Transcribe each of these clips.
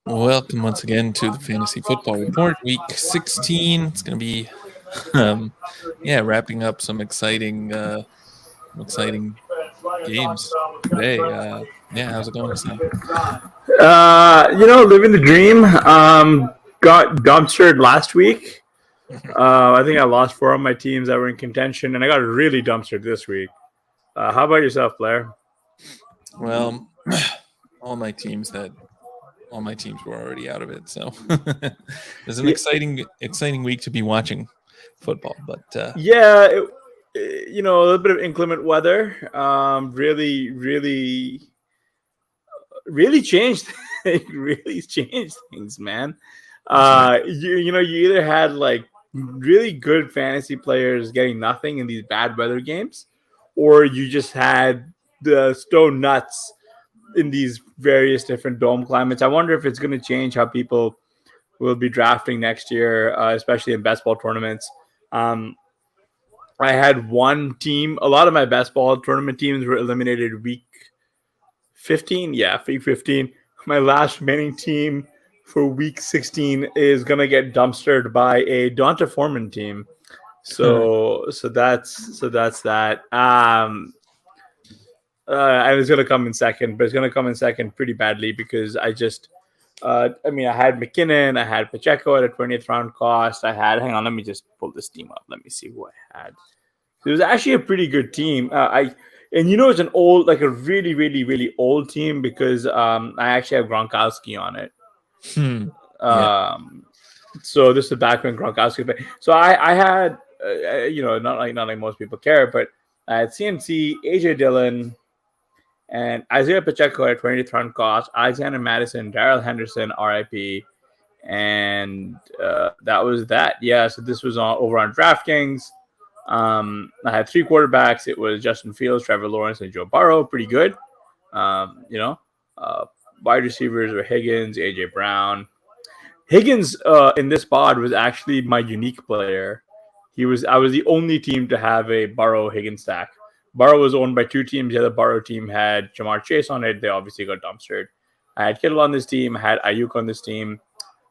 Welcome once again to the Fantasy Football Report, Week 16. It's going to be, um, wrapping up some exciting games today. How's it going, Hassan? Living the dream. Got dumpstered last week. I think I lost four of my teams that were in contention, and I got really dumpstered this week. How about yourself, Blair? Well, all my teams were already out of it, so it was an Yeah, exciting week to be watching football. But yeah a little bit of inclement weather. Really changed. It really changed things, man. You either had like really good fantasy players getting nothing in these bad weather games, or you just had the stone nuts in these various different dome climates. I wonder if it's going to change how people will be drafting next year, especially in best ball tournaments. Um, I had one team. A lot of my best ball tournament teams were eliminated week 15. Yeah, week 15. My last remaining team for week 16 is going to get dumpstered by a Donta Foreman team. So that's that. I was going to come in second, but it's going to come in second pretty badly because I had McKinnon, I had Pacheco at a 20th round cost. Hang on, let me just pull this team up. Let me see who I had. It was actually a pretty good team. It's an old, like a really, really, really old team because I actually have Gronkowski on it. Yeah. So this is back when Gronkowski played. So I had, not like most people care, but I had CMC, AJ Dillon, and Isaiah Pacheco at 20th round cost, Alexander Madison, Darrell Henderson, RIP, and that was that. Yeah, so this was over on DraftKings. I had three quarterbacks. It was Justin Fields, Trevor Lawrence, and Joe Burrow. Pretty good. Wide receivers were Higgins, AJ Brown. Higgins in this pod was actually my unique player. I was the only team to have a Burrow Higgins stack. Burrow was owned by two teams. The other Burrow team had Jamar Chase on it. They obviously got dumpstered. I had Kittle on this team. I had Ayuk on this team.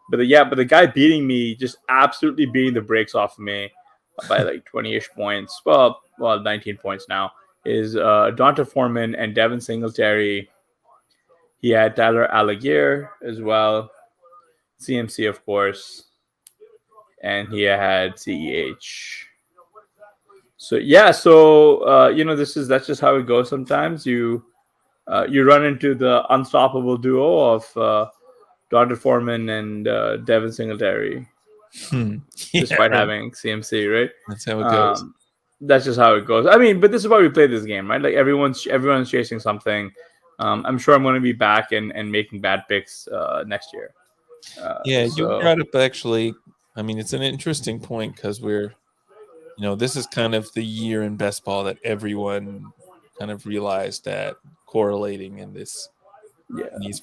But the guy beating me, just absolutely beating the brakes off of me by like 20-ish points. Well, 19 points now, is Donta Foreman and Devin Singletary. He had Tyler Algier as well. CMC, of course. And he had CEH. So that's just how it goes. Sometimes you run into the unstoppable duo of Donta Foreman and Devin Singletary, despite having CMC, right? That's how it goes. That's just how it goes. I mean, but this is why we play this game, right? Like everyone's chasing something. I'm sure I'm going to be back and making bad picks next year. You brought up actually. I mean, it's an interesting point because this is kind of the year in best ball that everyone kind of realized that correlating in these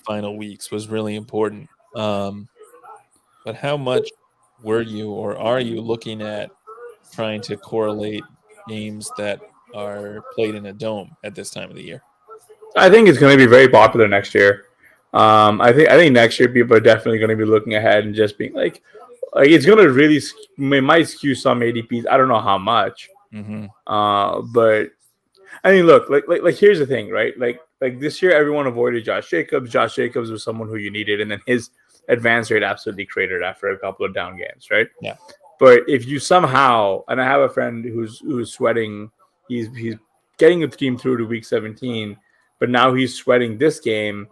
final weeks was really important. But how much were you or are you looking at trying to correlate games that are played in a dome at this time of the year? I think it's going to be very popular next year. I think next year people are definitely going to be looking ahead and just being like it's going to really, it might skew some ADPs. I don't know how much. Mm-hmm. But I mean, look, like here's the thing, right? Like this year, everyone avoided Josh Jacobs. Josh Jacobs was someone who you needed, and then his advance rate absolutely cratered after a couple of down games, right? Yeah. But if you somehow, and I have a friend who's sweating, he's getting the team through to week 17, but now he's sweating this game,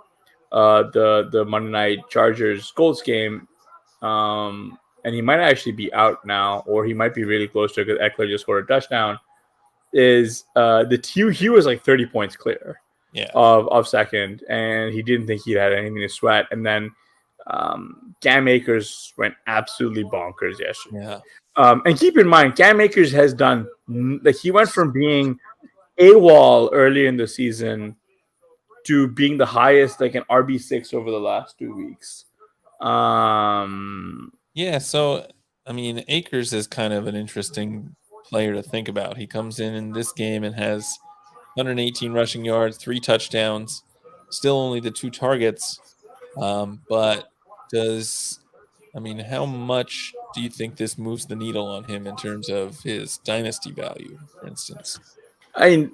the Monday Night Chargers Colts game, and he might actually be out now, or he might be really close to it because Eckler just scored a touchdown. He was like 30 points clear of second, and he didn't think he had anything to sweat. And then Cam Akers went absolutely bonkers yesterday. Yeah. And keep in mind, Cam Akers has done he went from being AWOL earlier in the season to being the highest like an RB6 over the last 2 weeks. So I mean, Akers is kind of an interesting player to think about. He comes in this game and has 118 rushing yards, 3 touchdowns, still only the 2 targets, but how much do you think this moves the needle on him in terms of his dynasty value, for instance? I mean,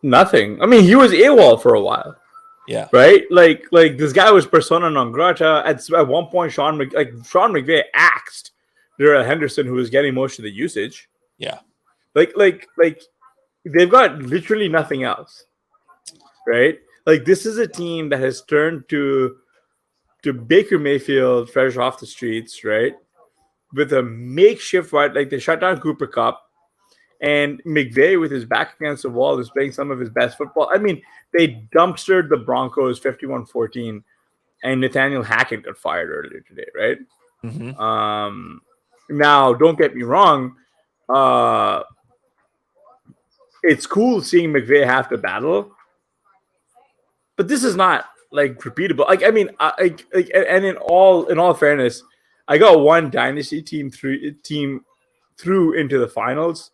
nothing. I mean, he was AWOL for a while. Yeah. Right? Like this guy was persona non grata. At one point, Sean McVay axed Darrell Henderson, who was getting most of the usage. Yeah. Like they've got literally nothing else. Right? Like this is a team that has turned to Baker Mayfield fresh off the streets, right? With a makeshift right, like they shut down Cooper Kupp. And McVay, with his back against the wall, is playing some of his best football. I mean, they dumpstered the Broncos 51-14, and Nathaniel Hackett got fired earlier today, right? Mm-hmm. Now, don't get me wrong. It's cool seeing McVay have to battle, but this is not like repeatable. Like, I mean, and in all fairness, I got one dynasty team through into the finals.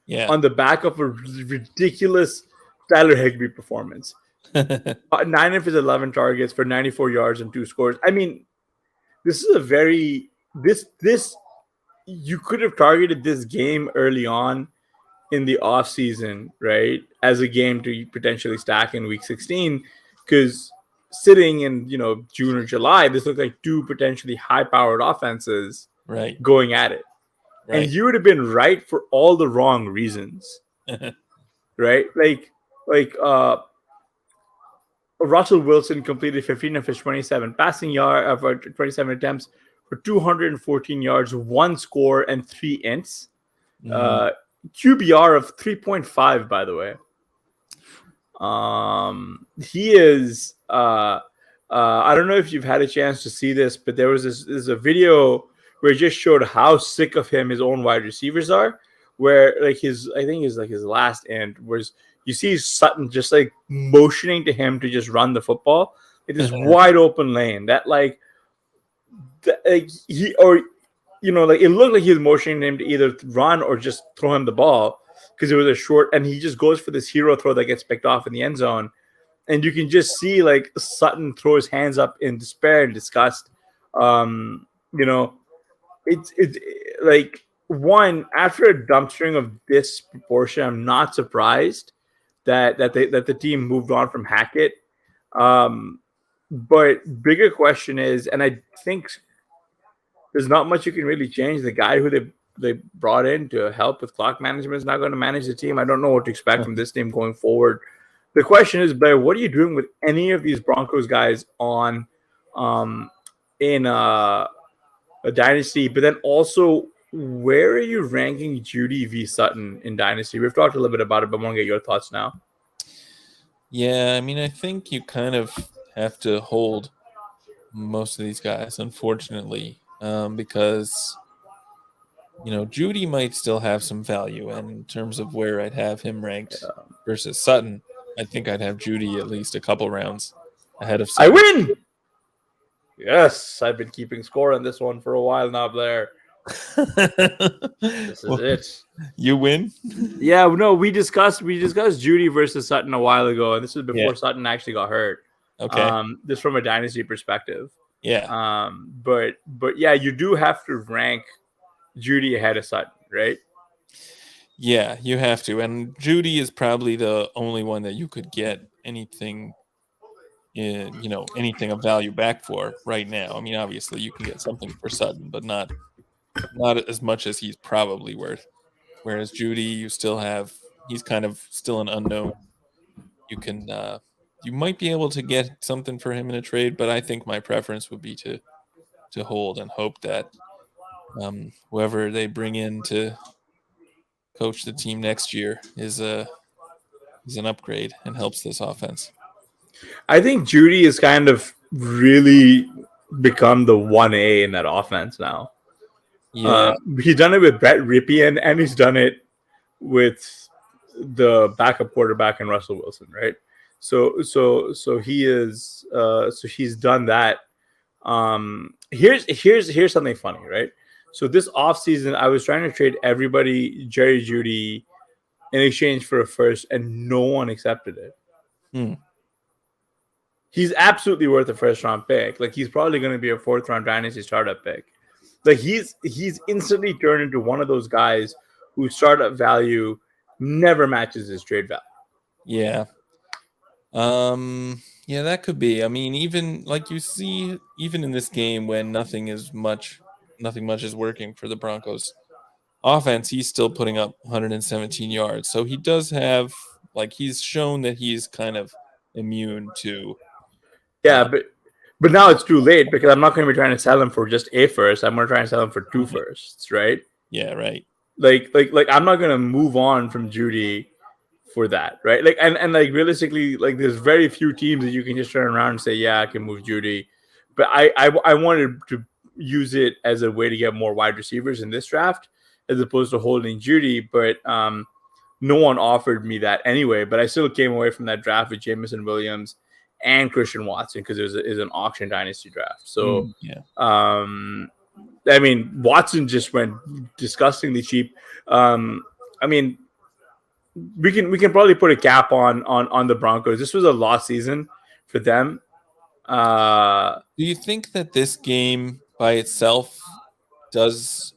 Yeah. On the back of a ridiculous Tyler Higbee performance. 9 of his 11 targets for 94 yards and 2 scores. I mean, this is a very this you could have targeted this game early on in the offseason, right? As a game to potentially stack in week 16, because sitting in June or July, this looked like two potentially high-powered offenses going at it. Right. And you would have been right for all the wrong reasons, right? Like Russell Wilson completed 15 of his 27 passing yards, 27 attempts for 214 yards, 1 score, and 3 ints. QBR of 3.5, by the way. He is. I don't know if you've had a chance to see this, but there's a video where it just showed how sick of him his own wide receivers are, where like his last end was you see Sutton just like motioning to him to just run the football in this wide open lane that it looked like he was motioning him to either run or just throw him the ball because it was a short, and he just goes for this hero throw that gets picked off in the end zone, and you can just see like Sutton throw his hands up in despair and disgust. It's like one after a dumpstering of this proportion, I'm not surprised that the team moved on from Hackett. But bigger question is, and I think there's not much you can really change. The guy who they brought in to help with clock management is not going to manage the team. I don't know what to expect from this team going forward. The question is, Blair, what are you doing with any of these Broncos guys on in a dynasty, but then also where are you ranking Judy v. Sutton in dynasty? We've talked a little bit about it, but I want to get your thoughts now. Yeah, I mean, I think you kind of have to hold most of these guys, unfortunately, because Judy might still have some value, and in terms of where I'd have him ranked versus Sutton, I think I'd have Judy at least a couple rounds ahead of Sutton. I win. Yes, I've been keeping score on this one for a while now, Blair. This is it. You win? Yeah, no, we discussed Judy versus Sutton a while ago, and this was before Sutton actually got hurt. Okay. This from a dynasty perspective. Yeah. But yeah, you do have to rank Judy ahead of Sutton, right? Yeah, you have to. And Judy is probably the only one that you could get anything of value back for right now. I mean, obviously you can get something for Sutton, but not as much as he's probably worth. Whereas Judy, he's kind of still an unknown. You might be able to get something for him in a trade, but I think my preference would be to hold and hope that whoever they bring in to coach the team next year is an upgrade and helps this offense. I think Judy has kind of really become the 1A in that offense now. Yeah. He's done it with Brett Ripien, and he's done it with the backup quarterback in Russell Wilson, right? So he is so he's done that. Here's something funny, right? So this offseason, I was trying to trade everybody Jerry Judy in exchange for a first, and no one accepted it. he's absolutely worth a first round pick. Like he's probably going to be a fourth round dynasty startup pick. Like he's instantly turned into one of those guys whose startup value never matches his trade value. Yeah. Yeah, that could be. I mean, even like you see, even in this game when nothing much is working for the Broncos offense, he's still putting up 117 yards. So he does have, like, he's shown that he's kind of immune to. Yeah, but now it's too late because I'm not going to be trying to sell him for just a first. I'm going to try and sell him for two firsts, right? Yeah, right. Like I'm not going to move on from Judy for that, right? Like and like realistically, like there's very few teams that you can just turn around and say, yeah, I can move Judy. But I wanted to use it as a way to get more wide receivers in this draft as opposed to holding Judy. But no one offered me that anyway. But I still came away from that draft with Jameson Williams and Christian Watson because it was an auction dynasty draft. So I mean, Watson just went disgustingly cheap. I mean, we can probably put a cap on the Broncos. This was a lost season for them. Do you think that this game by itself does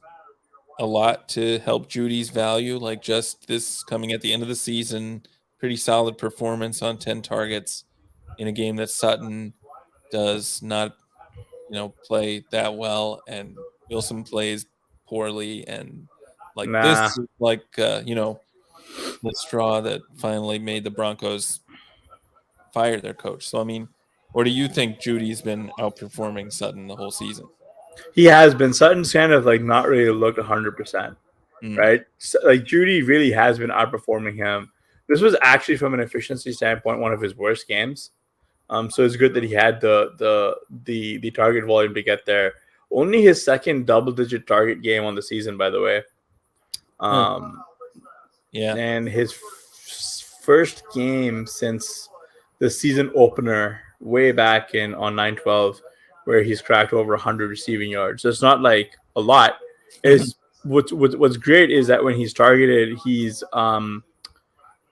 a lot to help Judy's value? Like just this coming at the end of the season, pretty solid performance on 10 targets in a game that Sutton does not, play that well, and Wilson plays poorly, and like this is like the straw that finally made the Broncos fire their coach. So I mean, or do you think Judy's been outperforming Sutton the whole season? He has been. Sutton's kind of like not really looked 100%, right? So, like Judy really has been outperforming him. This was actually, from an efficiency standpoint, one of his worst games. So it's good that he had the target volume to get there. Only his second double-digit target game on the season, by the way. Yeah, and his first game since the season opener, way back on 9/12, where he's cracked over 100 receiving yards. So it's not like a lot. Is what's great is that when he's targeted, he's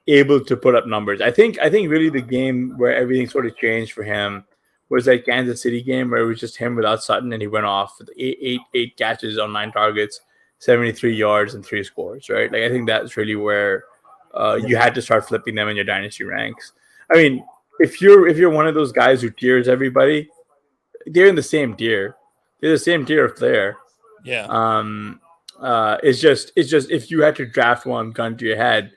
able to put up numbers. I think really the game where everything sort of changed for him was that Kansas City game where it was just him without Sutton, and he went off with eight catches on 9 targets, 73 yards, and 3 scores. Right? Like I think that's really where you had to start flipping them in your dynasty ranks. I mean, if you're one of those guys who tiers everybody, they're in the same tier. They're the same tier of player. Yeah. It's just if you had to draft one gun to your head,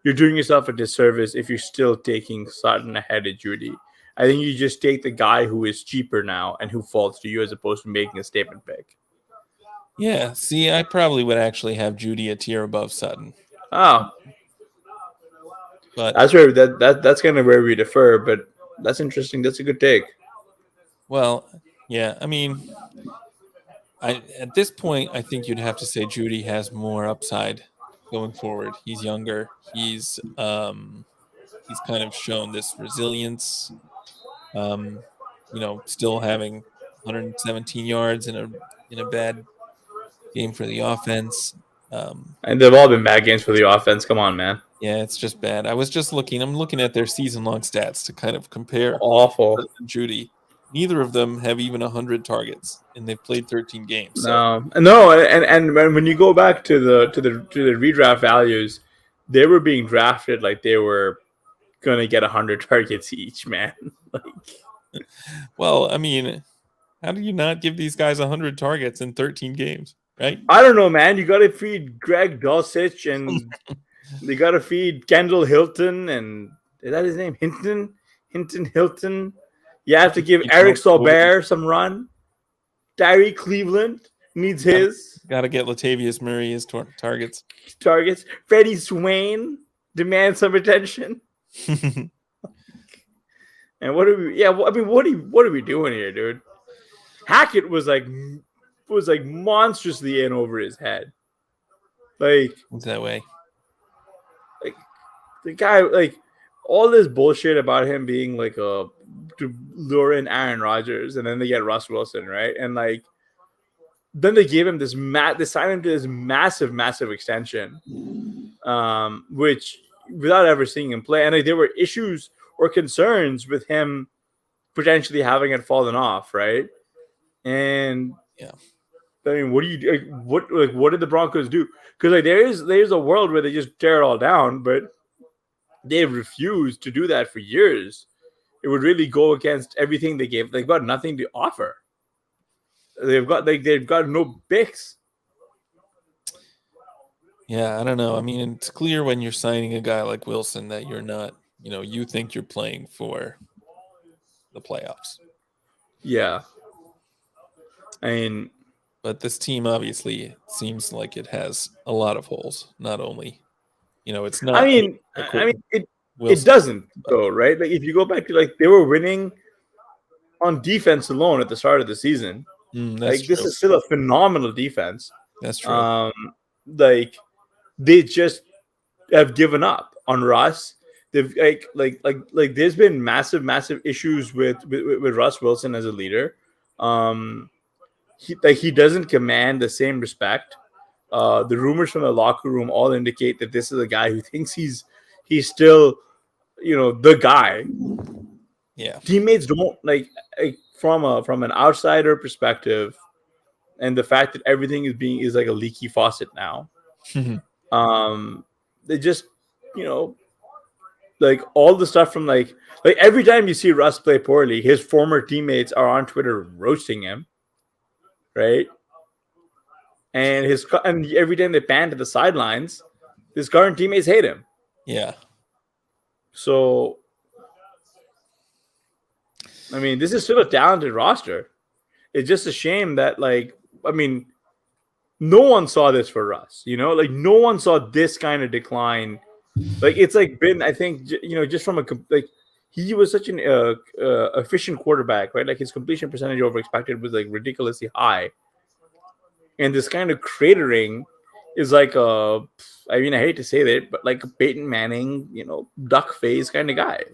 you're doing yourself a disservice if you're still taking Sutton ahead of Judy. I think you just take the guy who is cheaper now and who falls to you as opposed to making a statement pick. Yeah. See, I probably would actually have Judy a tier above Sutton. Oh, but that's where that's kind of where we defer. But that's interesting. That's a good take. Well, yeah. I mean, at this point, I think you'd have to say Judy has more upside going forward. He's younger. He's kind of shown this resilience. Still having 117 yards in a bad game for the offense. And they've all been bad games for the offense. Come on, man. Yeah, it's just bad. I'm looking at their season-long stats to kind of compare. Awful. Judy. Neither of them have even 100 targets, and they've played 13 games. So. No, and when you go back to the redraft values, they were being drafted like they were gonna get 100 targets each, man. Well, I mean, how do you not give these guys 100 targets in 13 games, right? I don't know, man. You got to feed Greg Dulcich, and they got to feed Kendall Hilton, and is that his name? Hinton Hilton. You have to give Eric Saubert some run. Tyree Cleveland needs his. Got to get Latavius Murray his targets. Freddie Swain demands some attention. And what are we? Yeah, I mean, what are we doing here, dude? Hackett was like monstrously in over his head. Like it's that way. Like the guy, like all this bullshit about him being like to lure in Aaron Rodgers, and then they get Russ Wilson, right? And like then they gave him this they signed him to this massive extension, which without ever seeing him play, and like there were issues or concerns with him potentially having it fallen off, right? And Yeah. I mean, what do you what did the Broncos do? Because like there's a world where they just tear it all down, but they've refused to do that for years. It would really go against everything they gave. They've got nothing to offer. They've got no picks. Yeah, I don't know. I mean, it's clear when you're signing a guy like Wilson that you're not, you think you're playing for the playoffs. Yeah. I mean, but this team obviously seems like it has a lot of holes. Not only, it's not. it doesn't though, right? Like if you go back to like they were winning on defense alone at the start of the season. That's true. This is still a phenomenal defense. That's true. Like they just have given up on Russ. They've like there's been massive issues with Russ Wilson as a leader. He doesn't command the same respect. The rumors from the locker room all indicate that this is a guy who thinks he's still, the guy. Yeah. Teammates don't like from an outsider perspective, and the fact that everything is like a leaky faucet now. They just, like all the stuff from like every time you see Russ play poorly, his former teammates are on Twitter roasting him, right? And every time they pan to the sidelines, his current teammates hate him. Yeah. So, I mean, this is still a talented roster. It's just a shame that, no one saw this for Russ. No one saw this kind of decline. It's been, I think, just from he was such an efficient quarterback, right? Like his completion percentage over expected was ridiculously high. And this kind of cratering is I hate to say that, but like a Peyton Manning, duck face kind of guy.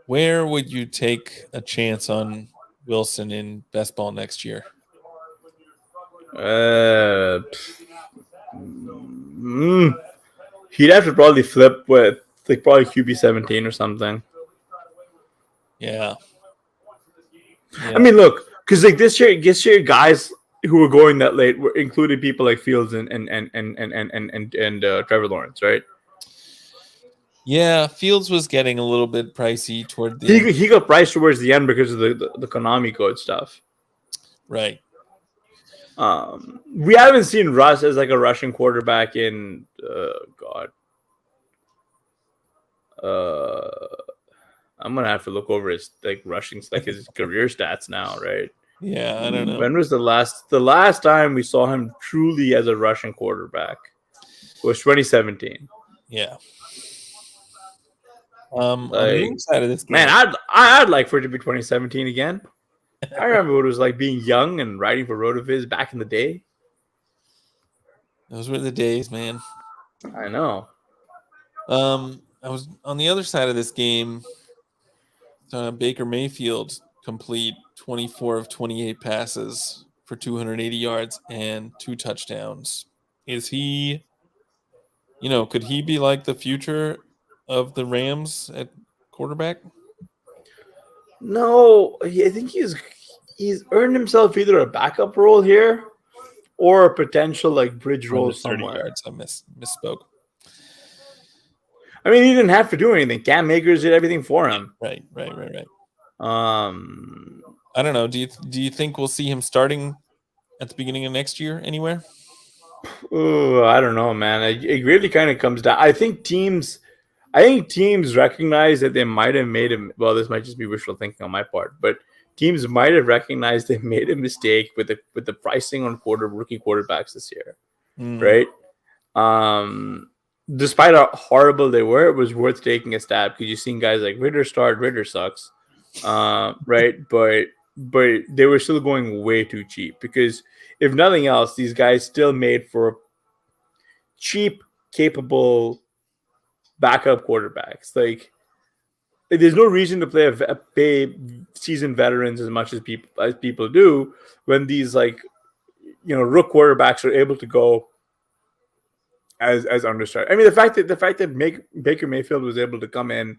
Where would you take a chance on Wilson in best ball next year? He'd have to probably flip with probably QB 17 or something. Yeah. I mean, look, because this year, guys who were going that late were included people like Fields and Trevor Lawrence, right? Yeah, Fields was getting a little bit pricey toward the end. He got priced towards the end because of the Konami code stuff. Right. We haven't seen Russ as a rushing quarterback in I'm gonna have to look over his rushing his career stats now, right? Yeah, I don't know. When was the last time we saw him truly as a rushing quarterback? It was 2017. Yeah. On the other side of this game, man, I'd like for it to be 2017 again. I remember what it was like being young and writing for RotoViz back in the day. Those were the days, man. I know. I was on the other side of this game. Baker Mayfield complete 24 of 28 passes for 280 yards and 2 touchdowns. Is he, could he be like the future of the Rams at quarterback? No, I think he's earned himself either a backup role here or a potential bridge role somewhere. Yards. I misspoke. I mean, he didn't have to do anything. Cam Akers did everything for him. Right. I don't know. Do you think we'll see him starting at the beginning of next year anywhere? Oh, I don't know, man. It really kind of comes down. I think teams recognize that they might have made him. Well, this might just be wishful thinking on my part, but teams might have recognized they made a mistake with the pricing on rookie quarterbacks this year, right? Despite how horrible they were, it was worth taking a stab because you've seen guys like Ritter start. Ritter sucks, right? But they were still going way too cheap because if nothing else, these guys still made for cheap, capable backup quarterbacks. There's no reason to pay seasoned veterans as much as people do when these rook quarterbacks are able to go as understart. I mean, the fact that Baker Mayfield was able to come in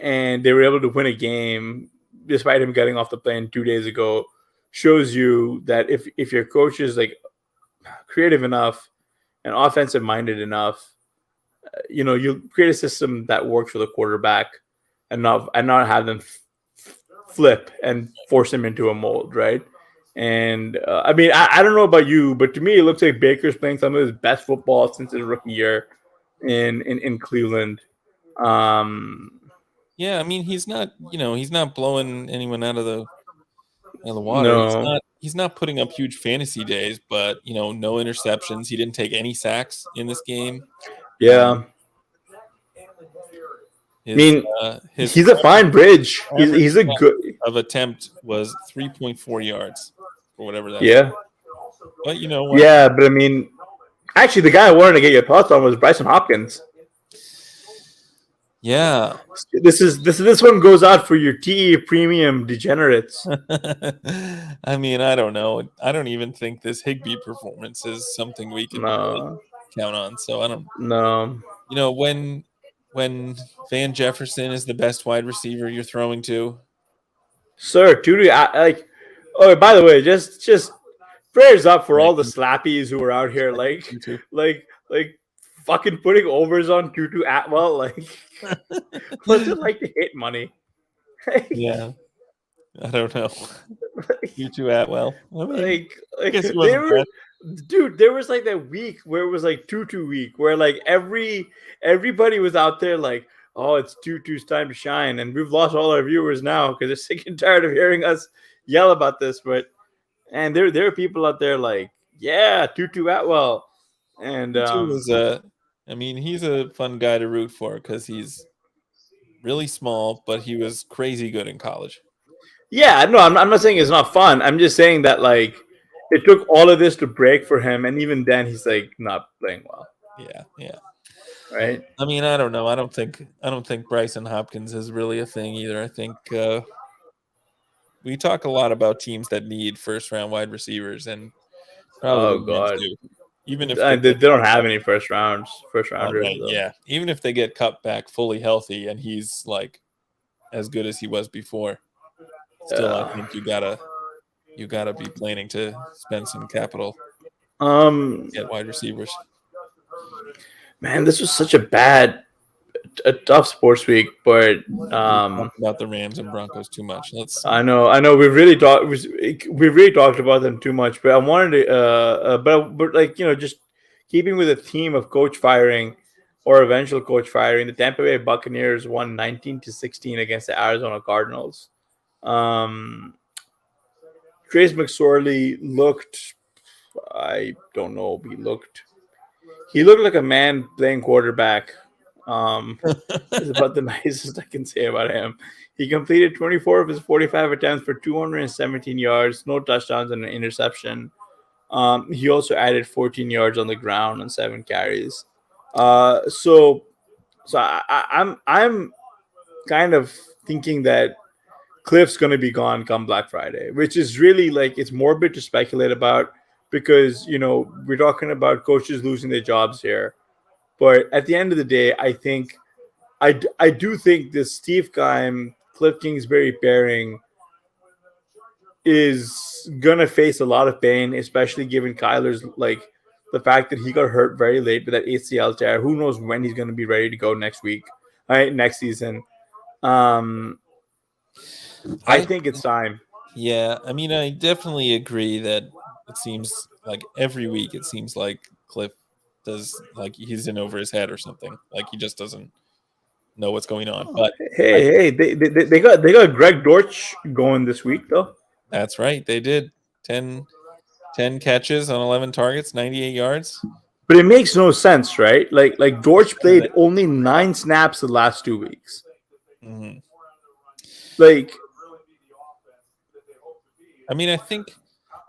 and they were able to win a game despite him getting off the plane 2 days ago, shows you that if your coach is like creative enough and offensive minded enough, you create a system that works for the quarterback and not have them flip and force him into a mold, right? And I mean, I don't know about you, but to me, it looks like Baker's playing some of his best football since his rookie year in Cleveland. Yeah, I mean, he's not blowing anyone out of the water. No, He's not putting up huge fantasy days, but no interceptions. He didn't take any sacks in this game. yeah. I His mean, his he's a fine bridge. average He's a good, of attempt was 3.4 yards or whatever that yeah, was. But you know what? yeah. But I mean, actually, the guy I wanted to get your thoughts on was Bryson Hopkins. Yeah. This one goes out for your TE premium degenerates. I mean, I don't know. I don't even think this Higbee performance is something we can really count on. So I don't. No. When Van Jefferson is the best wide receiver you're throwing to, Sir, Tutu, like. Oh, by the way, just prayers up for all the slappies who are out here, like fucking putting overs on Tutu Atwell. Like, what's it like to hit money? Yeah, I don't know. Tutu Atwell. I mean, Dude, there was like that week where it was like Tutu week, where like everybody was out there like, oh, it's Tutu's time to shine, and we've lost all our viewers now because they're sick and tired of hearing us yell about this. And there are people out there like, yeah, Tutu Atwell, and Tutu he's a fun guy to root for because he's really small, but he was crazy good in college. Yeah, no, I'm not saying it's not fun. I'm just saying that like it took all of this to break for him, and even then he's like not playing well. Yeah. Right. I mean, I don't know. I don't think Bryson Hopkins is really a thing either. I think we talk a lot about teams that need first round wide receivers, and probably God, do. Even if they don't have any first rounders. Right, yeah. Even if they get cut back fully healthy and he's like as good as he was before, still I think you gotta be planning to spend some capital. Get wide receivers. Man, this was such a tough sports week, but about the Rams and Broncos too much. I know we've really talked about them too much, but I wanted to but like just keeping with the theme of coach firing or eventual coach firing, the Tampa Bay Buccaneers won 19-16 against the Arizona Cardinals. Trace McSorley looked, I don't know, he looked like a man playing quarterback. Is about the nicest I can say about him. He completed 24 of his 45 attempts for 217 yards, no touchdowns, and an interception. He also added 14 yards on the ground on 7 carries. So I'm kind of thinking that Cliff's going to be gone come Black Friday, which is really like it's morbid to speculate about because we're talking about coaches losing their jobs here. But at the end of the day, I think I do think this Steve Keim, Cliff Kingsbury pairing is gonna face a lot of pain, especially given Kyler's like the fact that he got hurt very late with that ACL tear. Who knows when he's gonna be ready to go next season. I think it's time. Yeah, I mean, I definitely agree that it seems like every week it seems like Cliff does like he's in over his head or something. Like he just doesn't know what's going on. But they got Greg Dortch going this week though. That's right. They did 10 catches on 11 targets, 98 yards. But it makes no sense, right? Like Dortch played only 9 snaps the last 2 weeks. Mm-hmm. Like, I mean, I think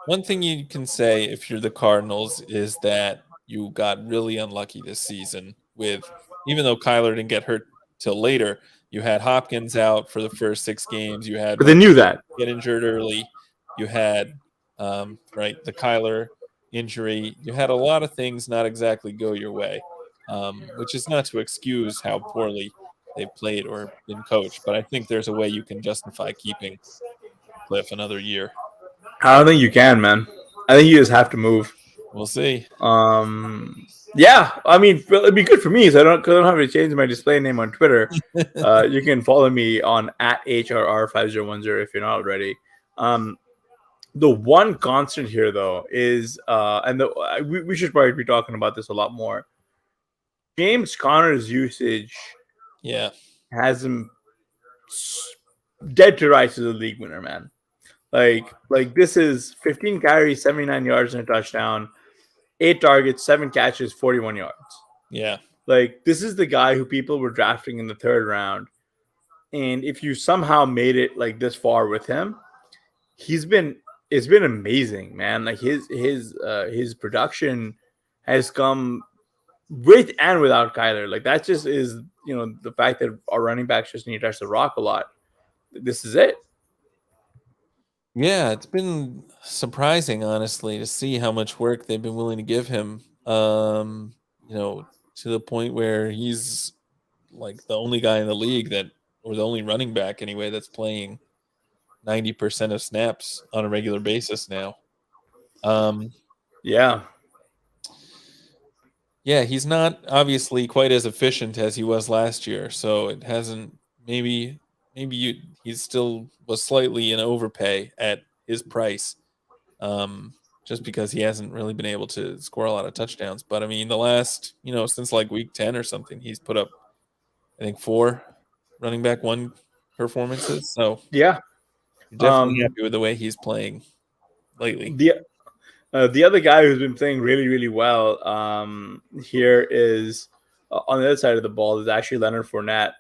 one thing you can say if you're the Cardinals is that you got really unlucky this season with, even though Kyler didn't get hurt till later, you had Hopkins out for the first 6 games. You had, but they knew that get injured early. You had, the Kyler injury. You had a lot of things not exactly go your way, which is not to excuse how poorly they've played or been coached. But I think there's a way you can justify keeping Cliff another year. I don't think you can, man. I think you just have to move. We'll see. Yeah, I mean, it'd be good for me, so I don't have to change my display name on Twitter. You can follow me on @HRR5010 if you're not already. The one constant here, though, is we should probably be talking about this a lot more. James Conner's usage, has him dead to rights as a league winner, man. Like this is 15 carries, 79 yards, and a touchdown, 8 targets, 7 catches, 41 yards. Yeah. Like this is the guy who people were drafting in the 3rd round. And if you somehow made it like this far with him, it's been amazing, man. Like his production has come with and without Kyler. Like that just is, the fact that our running backs just need to touch the rock a lot. This is it. Yeah, it's been surprising, honestly, to see how much work they've been willing to give him. To the point where he's like the only guy in the league or the only running back anyway, that's playing 90% of snaps on a regular basis now. Yeah, he's not obviously quite as efficient as he was last year, so it hasn't. Maybe he still was slightly in overpay at his price, just because he hasn't really been able to score a lot of touchdowns. But I mean, the last since like week 10 or something, he's put up I think 4 running back 1 performances. So yeah, definitely happy with the way he's playing lately. The other guy who's been playing really, really well here is on the other side of the ball is actually Leonard Fournette.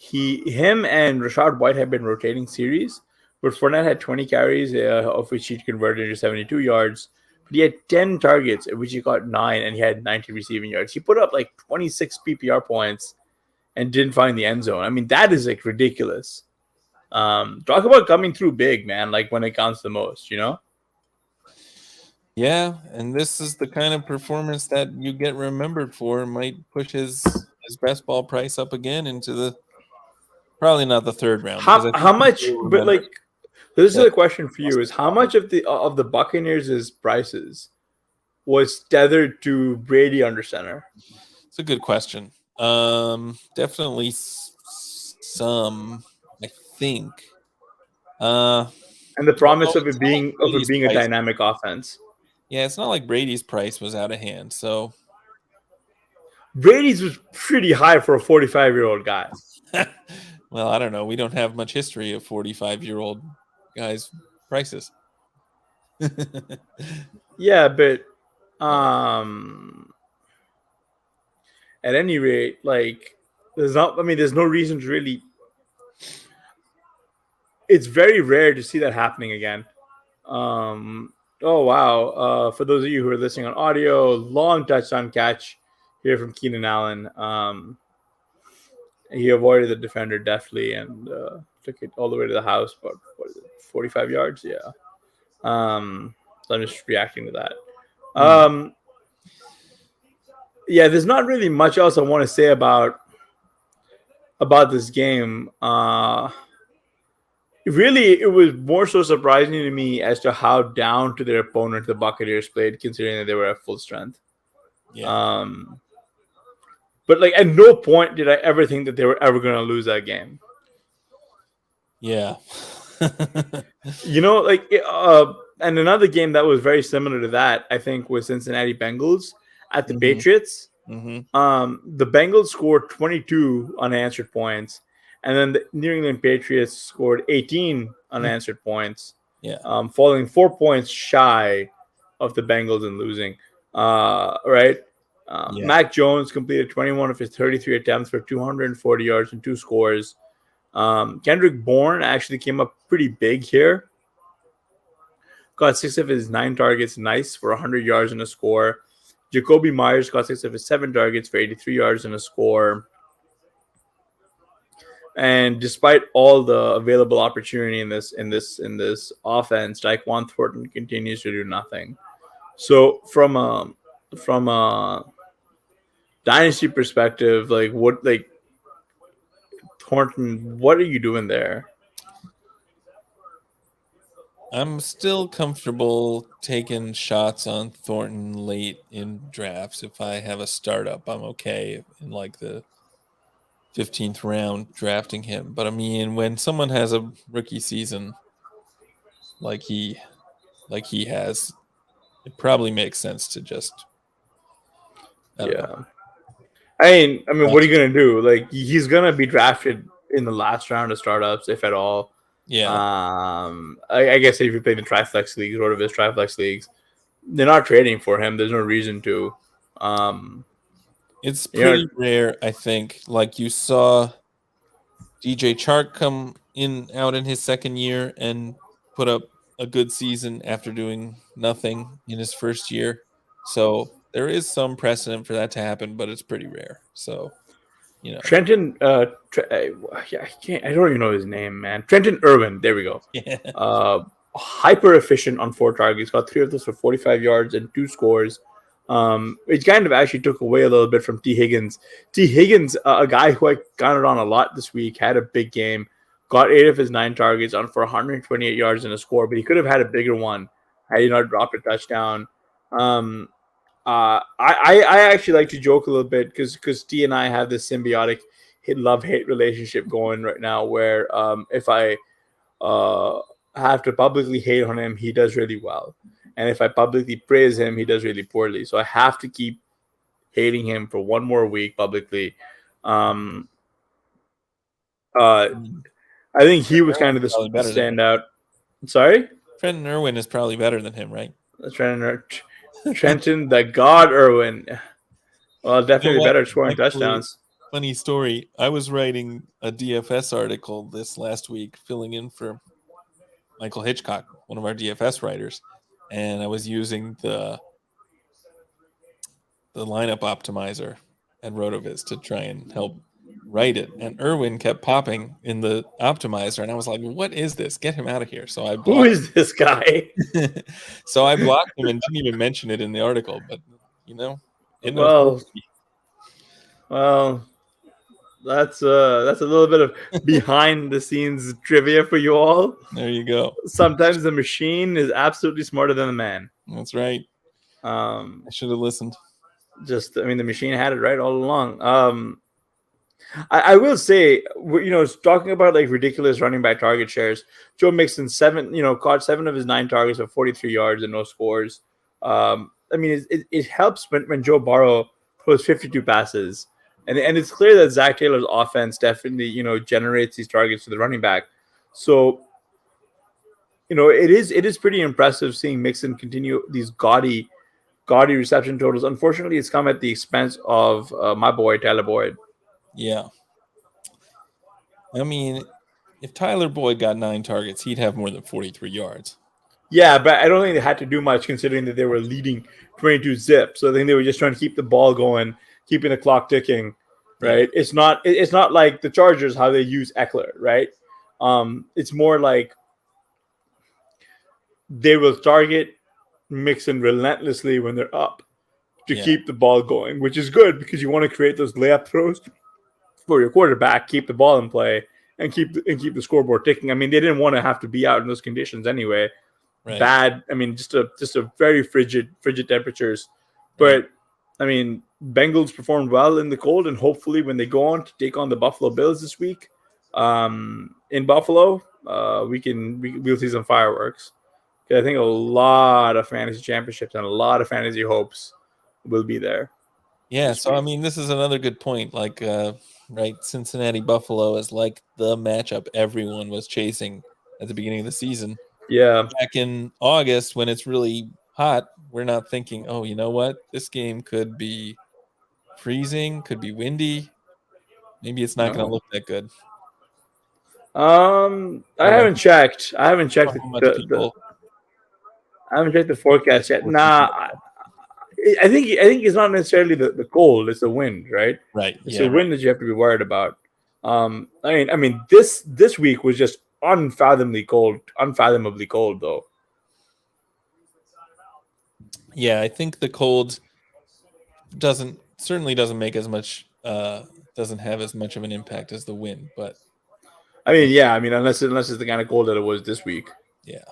Him and Rashad White have been rotating series, but Fournette had 20 carries, of which he converted into 72 yards. But he had 10 targets, of which he got 9, and he had 90 receiving yards. He put up like 26 PPR points and didn't find the end zone. I mean, that is like ridiculous. Talk about coming through big, man, like when it counts the most, Yeah, and this is the kind of performance that you get remembered for. Might push his best ball price up again into probably not the 3rd round. How much? But like, this is a question for you: is how much of the Buccaneers' prices was tethered to Brady under center? It's a good question. Definitely some, I think. And the promise of it being a dynamic offense. Yeah, it's not like Brady's price was out of hand. So Brady's was pretty high for a 45-year-old guy. Well, I don't know. We don't have much history of 45-year-old guys' prices. Yeah, but at any rate, like there's no reason to really. It's very rare to see that happening again. Oh wow! For those of you who are listening on audio, long touchdown catch here from Keenan Allen. He avoided the defender deftly and took it all the way to the house. But what is it, 45 yards? Yeah. So I'm just reacting to that. Yeah, there's not really much else I want to say about this game. Really, it was more so surprising to me as to how down to their opponent the Buccaneers played, considering that they were at full strength. Yeah. But like at no point did I ever think that they were ever going to lose that game. Yeah. And another game that was very similar to that, I think, was Cincinnati Bengals at the Patriots. Mm-hmm. The Bengals scored 22 unanswered points, and then the New England Patriots scored 18 unanswered points. Yeah. Falling 4 points shy of the Bengals and losing. Right. Mac Jones completed 21 of his 33 attempts for 240 yards and 2 scores. Kendrick Bourne actually came up pretty big here. Got 6 of his 9 targets, nice, for 100 yards and a score. Jacoby Myers got 6 of his 7 targets for 83 yards and a score. And despite all the available opportunity in this offense, Tyquan Thornton continues to do nothing. So from a dynasty perspective, like Thornton, what are you doing there? I'm still comfortable taking shots on Thornton late in drafts. If I have a startup, I'm okay in like the 15th round drafting him. But I mean, when someone has a rookie season like he has, it probably makes sense to just I don't know. I mean, what are you gonna do? Like, he's gonna be drafted in the last round of startups, if at all. Yeah, I guess if you play the Triflex leagues, RotoViz Triflex leagues, they're not trading for him. There's no reason to. Um, it's you know, pretty rare, I think. Like you saw DJ Chark come out in his second year and put up a good season after doing nothing in his first year. So there is some precedent for that to happen, but it's pretty rare. So, you know. Trenton, yeah, I don't even know his name, man. Trenton Irwin. There we go. Yeah. Hyper efficient on 4 targets. Got 3 of those for 45 yards and 2 scores. It kind of actually took away a little bit from T. Higgins. T. Higgins, a guy who I counted on a lot this week, had a big game. Got 8 of his 9 targets on for 128 yards and a score, but he could have had a bigger one had he not dropped a touchdown. I actually like to joke a little bit because T and I have this symbiotic love-hate relationship going right now where if I have to publicly hate on him, he does really well. And if I publicly praise him, he does really poorly. So I have to keep hating him for one more week publicly. I think he was kind of the standout. Sorry? Trenton Irwin is probably better than him, right? Trenton, the God Irwin. Well, definitely better at scoring touchdowns. Funny story. I was writing a DFS article this last week, filling in for Michael Hitchcock, one of our DFS writers, and I was using the lineup optimizer at RotoViz to try and help write it. And Irwin kept popping in the optimizer, and I was like, "What is this? Get him out of here!" So I blocked Who is this guy? So I blocked him and didn't even mention it in the article. But well, that's a little bit of behind the scenes trivia for you all. There you go. Sometimes the machine is absolutely smarter than the man. That's right. I should have listened. The machine had it right all along. I will say, talking about like ridiculous running back target shares, Joe Mixon caught 7 of his 9 targets of 43 yards and no scores. It helps when Joe Burrow throws 52 passes, and it's clear that Zach Taylor's offense definitely generates these targets to the running back. So it is pretty impressive seeing Mixon continue these gaudy reception totals. Unfortunately, it's come at the expense of my boy Tyler Boyd. Yeah. I mean, if Tyler Boyd got 9 targets, he'd have more than 43 yards. Yeah, but I don't think they had to do much considering that they were leading 22-zip. So I think they were just trying to keep the ball going, keeping the clock ticking, right? Yeah. It's not like the Chargers, how they use Eckler, right? It's more like they will target Mixon relentlessly when they're up to keep the ball going, which is good because you want to create those layup throws for your quarterback, keep the ball in play, and keep the scoreboard ticking. I mean, they didn't want to have to be out in those conditions anyway. Right. Bad. I mean, just a very frigid temperatures. But I mean, Bengals performed well in the cold, and hopefully, when they go on to take on the Buffalo Bills this week, in Buffalo, we'll see some fireworks. I think a lot of fantasy championships and a lot of fantasy hopes will be there. Yeah, so I mean, this is another good point. Like, right, Cincinnati Buffalo is like the matchup everyone was chasing at the beginning of the season. Yeah. Back in August, when it's really hot, we're not thinking, oh, you know what? This game could be freezing, could be windy. Maybe it's not going to look that good. I haven't checked. I haven't checked the forecast yet. I think it's not necessarily the cold; it's the wind, right? Right. It's the wind that you have to be worried about. I mean, this week was just unfathomably cold, though. Yeah, I think the cold doesn't certainly doesn't make as much. Doesn't have as much of an impact as the win, but I mean, yeah, I mean, unless it's the kind of cold that it was this week. yeah.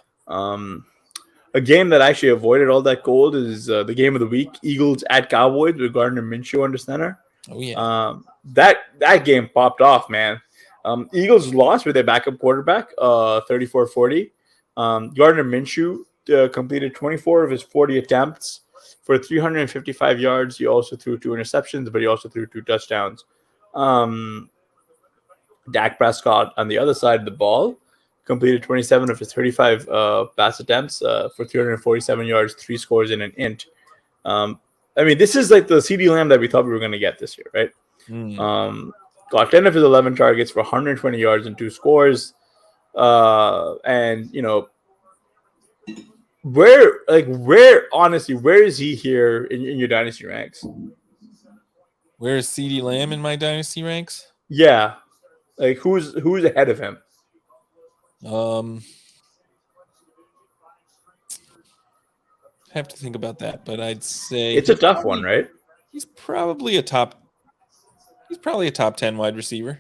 A game that actually avoided all that cold is the game of the week: Eagles at Cowboys with Gardner Minshew under center. Oh yeah. That game popped off, man. Eagles lost with their backup quarterback, 34-40. Gardner Minshew completed 24 of his 40 attempts for 355 yards. He also threw 2 interceptions, but he also threw 2 touchdowns. Dak Prescott on the other side of the ball completed 27 of his 35 pass attempts for 347 yards, 3 scores, and an int. I mean, this is like the CD Lamb that we thought we were going to get this year, right? Got 10 of his 11 targets for 120 yards and 2 scores. And, you know, where is he here in your dynasty ranks? Where is CD Lamb in my dynasty ranks? Yeah. Like, who's ahead of him? Have to think about that, but I'd say it's a tough one, right? He's probably a top 10 wide receiver.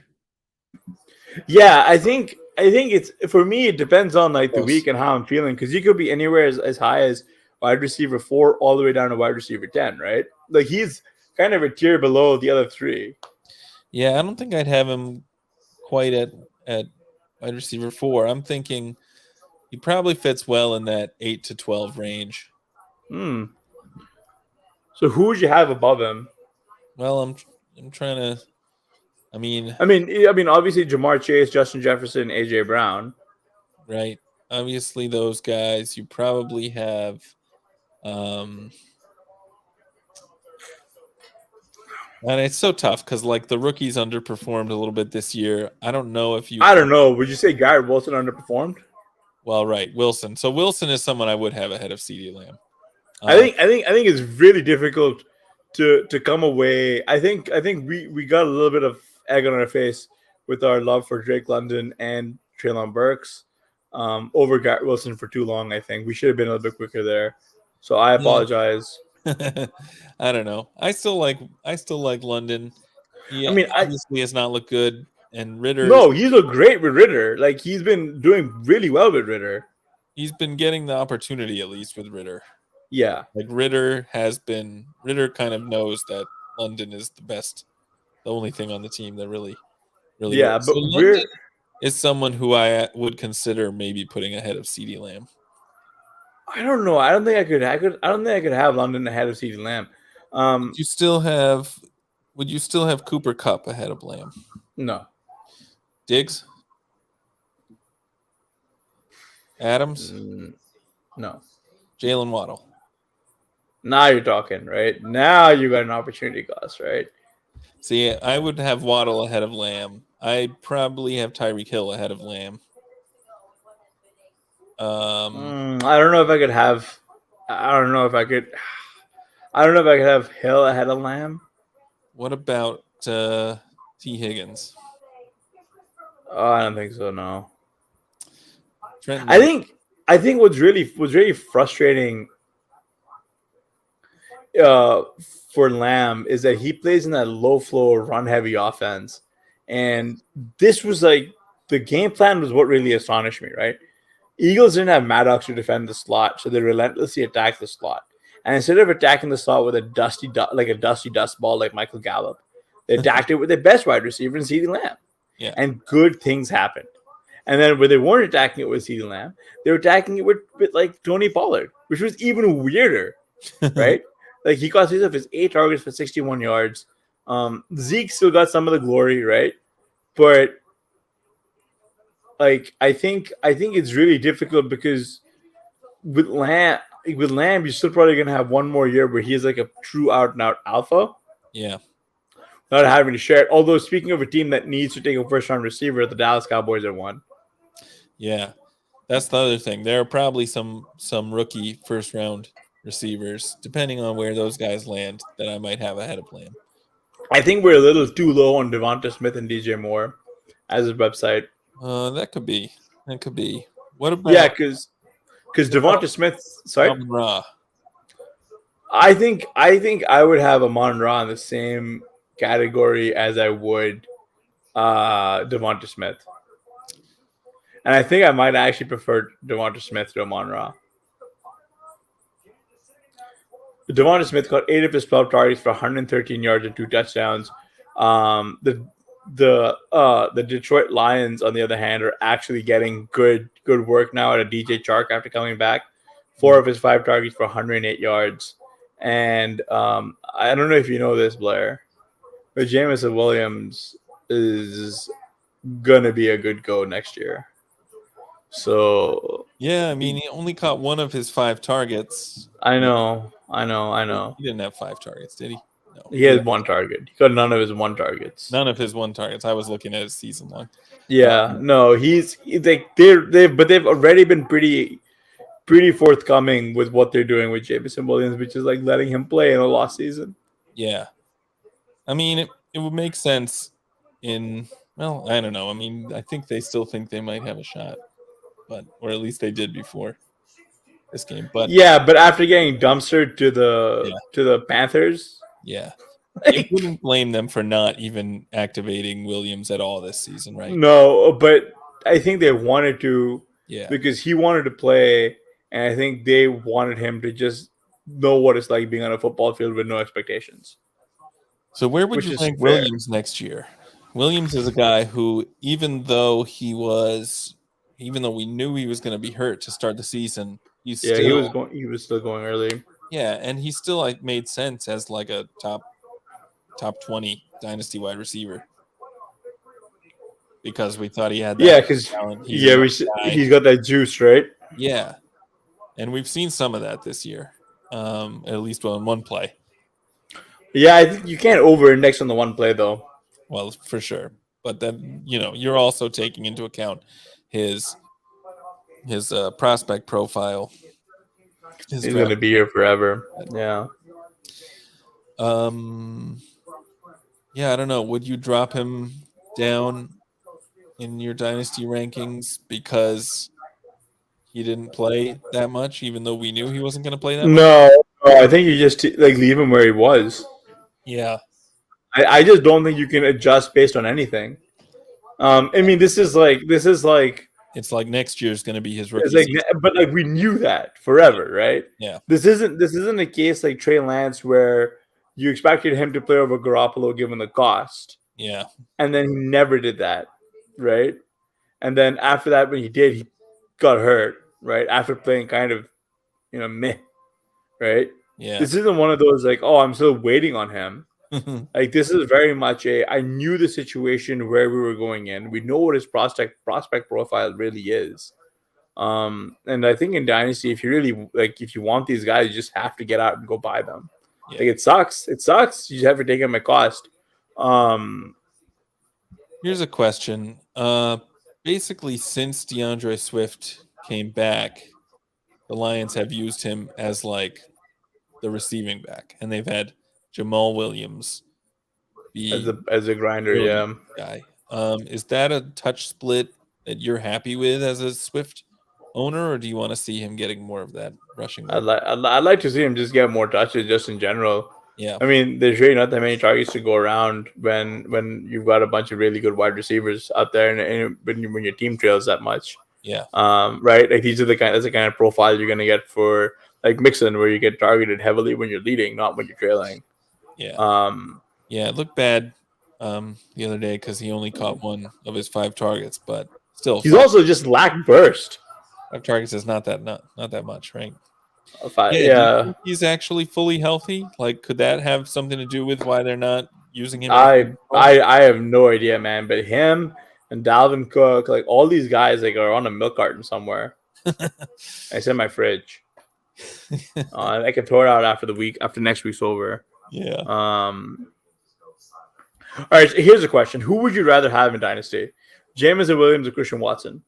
Yeah, I think it's, for me, it depends on like the week and how I'm feeling, because he could be anywhere as high as wide receiver 4 all the way down to wide receiver 10, right? Like, he's kind of a tier below the other 3. Yeah, I don't think I'd have him quite at wide receiver 4. I'm thinking he probably fits well in that 8 to 12 range. So who would you have above him? Well, I'm trying to. I mean, obviously Jamar Chase, Justin Jefferson, AJ Brown, right? Obviously, those guys. You probably have. And it's so tough because like the rookies underperformed a little bit this year. I don't know. Would you say Garrett Wilson underperformed? Well, right, Wilson. So Wilson is someone I would have ahead of CD Lamb. I think it's really difficult to come away. I think we got a little bit of egg on our face with our love for Drake London and Treylon Burks over Garrett Wilson for too long. I think we should have been a little bit quicker there. So I apologize. I don't know. I still like London. He obviously has not looked good. And Ritter. No, he's looked great with Ritter. Like, he's been doing really well with Ritter. He's been getting the opportunity at least with Ritter. Yeah. Like Ritter kind of knows that London is the only thing on the team that really works. But so London is someone who I would consider maybe putting ahead of CD Lamb. I don't know. I don't think I could have London ahead of CD Lamb. Would you still have Cooper Kupp ahead of Lamb? No. Diggs? Adams? No. Jalen Waddle? Now you're talking, right? Now you got an opportunity cost, right? See, I would have Waddle ahead of Lamb. I'd probably have Tyreek Hill ahead of Lamb. I don't know if I could have. I don't know if I could have Hill ahead of Lamb. What about T. Higgins? Oh, I don't think so. No. Trenton. I think what's really frustrating for Lamb is that he plays in that low flow, run heavy offense, and this was like the game plan was what really astonished me. Right, Eagles didn't have Maddox to defend the slot, so they relentlessly attacked the slot. And instead of attacking the slot with a dusty dust ball like Michael Gallup, they attacked it with their best wide receiver in CeeDee Lamb. Yeah. And good things happened. And then when they weren't attacking it with CeeDee Lamb, they were attacking it with like Tony Pollard, which was even weirder, right? Like, he got 6 of his 8 targets for 61 yards. Zeke still got some of the glory, right? But like, I think it's really difficult because with Lamb, you're still probably gonna have one more year where he's like a true out and out alpha. Yeah. Not having to share it. Although, speaking of a team that needs to take a first round receiver, the Dallas Cowboys are one. Yeah. That's the other thing. There are probably some rookie first round receivers, depending on where those guys land, that I might have ahead of Lamb. I think we're a little too low on Devonta Smith and DJ Moore as a website. That could be. What about? Yeah, because Devonta Smith. Sorry. Amon-Ra. I think I would have Amon Ra in the same category as I would Devonta Smith. And I think I might actually prefer Devonta Smith to Amon Ra. Devonta Smith got 8 of his 12 targets for 113 yards and 2 touchdowns. The Detroit Lions, on the other hand, are actually getting good work now at a DJ Chark after coming back. 4 of his 5 targets for 108 yards. And I don't know if you know this, Blair, but Jameson Williams is gonna be a good go next year. So Yeah, I mean, he only caught 1 of his 5 targets. I know. He didn't have 5 targets, did he? No. He had 1 target. He got none of his 1 targets. None of his 1 targets. I was looking at his season long. Yeah, no, he's like they've already been pretty forthcoming with what they're doing with Jameson Williams, which is like letting him play in the last season. Yeah. I mean, it would make sense well, I don't know. I mean, I think they still think they might have a shot, or at least they did before this game. But yeah, but after getting dumpstered to the Panthers, yeah, you wouldn't blame them for not even activating Williams at all this season, right? No, but I think they wanted to, yeah, because he wanted to play, and I think they wanted him to just know what it's like being on a football field with no expectations. So where would you rank Williams next year? Williams is a guy who, even though we knew he was going to be hurt to start the season, he was still going early. Yeah, and he still made sense as like a top 20 dynasty wide receiver because we thought he had that talent. He's got that juice, right? Yeah, and we've seen some of that this year, at least in one play. Yeah, I think you can't over-index on the one play though. Well, for sure, but then you're also taking into account his prospect profile. He's going to be here forever. Yeah. Yeah, I don't know. Would you drop him down in your dynasty rankings because he didn't play that much, even though we knew he wasn't going to play that much? No, I think you just leave him where he was. Yeah. I just don't think you can adjust based on anything. I mean, this is like it's like next year's going to be his rookie season. But we knew that forever, right? Yeah. This isn't a case like Trey Lance where you expected him to play over Garoppolo given the cost. Yeah. And then he never did that, right? And then after that, when he did, he got hurt, right? After playing kind of, meh, right? Yeah. This isn't one of those I'm still waiting on him. This is very much I knew the situation where we were going in. We know what his prospect profile really is. And I think in Dynasty, if you really if you want these guys, you just have to get out and go buy them. Yeah. It sucks. You just have to take them at cost. Here's a question. Basically, since DeAndre Swift came back, the Lions have used him as the receiving back, and they've had Jamal Williams be as a grinder, yeah. Guy. Is that a touch split that you're happy with as a Swift owner, or do you want to see him getting more of that rushing? I'd like to see him just get more touches, just in general. Yeah. I mean, there's really not that many targets to go around when you've got a bunch of really good wide receivers out there, and when your team trails that much. Yeah. Right. That's the kind of profile you're gonna get for Mixon, where you get targeted heavily when you're leading, not when you're trailing. Yeah. Yeah, it looked bad the other day because he only caught 1 of his 5 targets, but still. He's also just lacked burst. 5 targets is not that much, right? 5, yeah. Do you think he's actually fully healthy? Could that have something to do with why they're not using him? I have no idea, man. But him and Dalvin Cook, all these guys, are on a milk carton somewhere. It's in my fridge. I can throw it out after next week's over. Yeah. All right. So here's a question: who would you rather have in Dynasty, Jameson Williams or Christian Watson?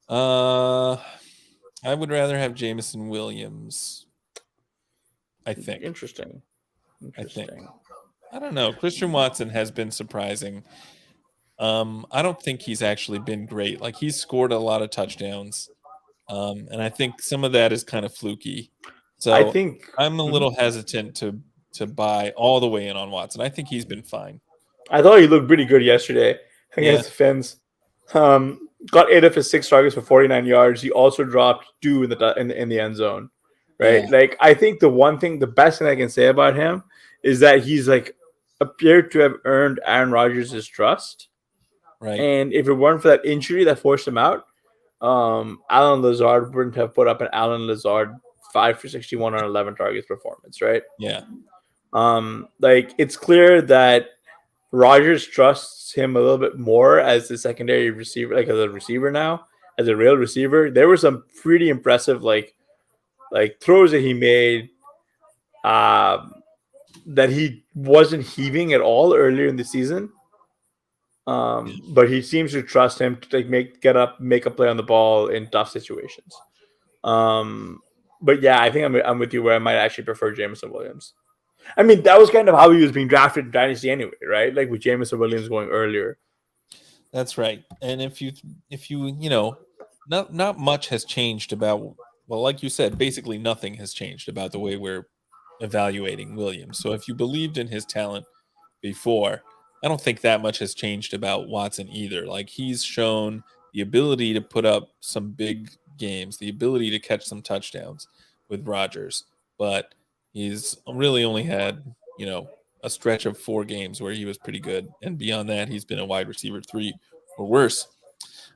I would rather have Jameson Williams. I think. Interesting. I think. I don't know. Christian Watson has been surprising. I don't think he's actually been great. He's scored a lot of touchdowns, and I think some of that is kind of fluky. So I think I'm a little hesitant to buy all the way in on Watson. I think he's been fine. I thought he looked pretty good yesterday Yeah, against the Finns. Got 8 of his 6 targets for 49 yards. He also dropped 2 in the end zone, right? yeah, Like I think the best thing I can say about him is that he's like appeared to have earned Aaron Rodgers' trust. right. And if it weren't for that injury that forced him out, Alan Lazard wouldn't have put up an Alan Lazard 5 for 61 on 11 targets performance, right? Yeah, Like it's clear that Rodgers trusts him a little bit more as the secondary receiver, like as a receiver now, as a real receiver. There were some pretty impressive like throws that he made that he wasn't heaving at all earlier in the season. But he seems to trust him to like make a play on the ball in tough situations. But yeah, I think I'm with you where I might actually prefer Jameson Williams. I mean, that was kind of how he was being drafted in Dynasty anyway, right? Like with Jameson Williams going earlier. that's right. And if you not much has changed about, well, like you said, basically nothing has changed about the way we're evaluating Williams. So if you believed in his talent before, I don't think that much has changed about Watson either. Like he's shown the ability to put up some big games, the ability to catch some touchdowns with Rodgers, but he's really only had, a stretch of 4 games where he was pretty good. And beyond that, he's been a wide receiver 3 or worse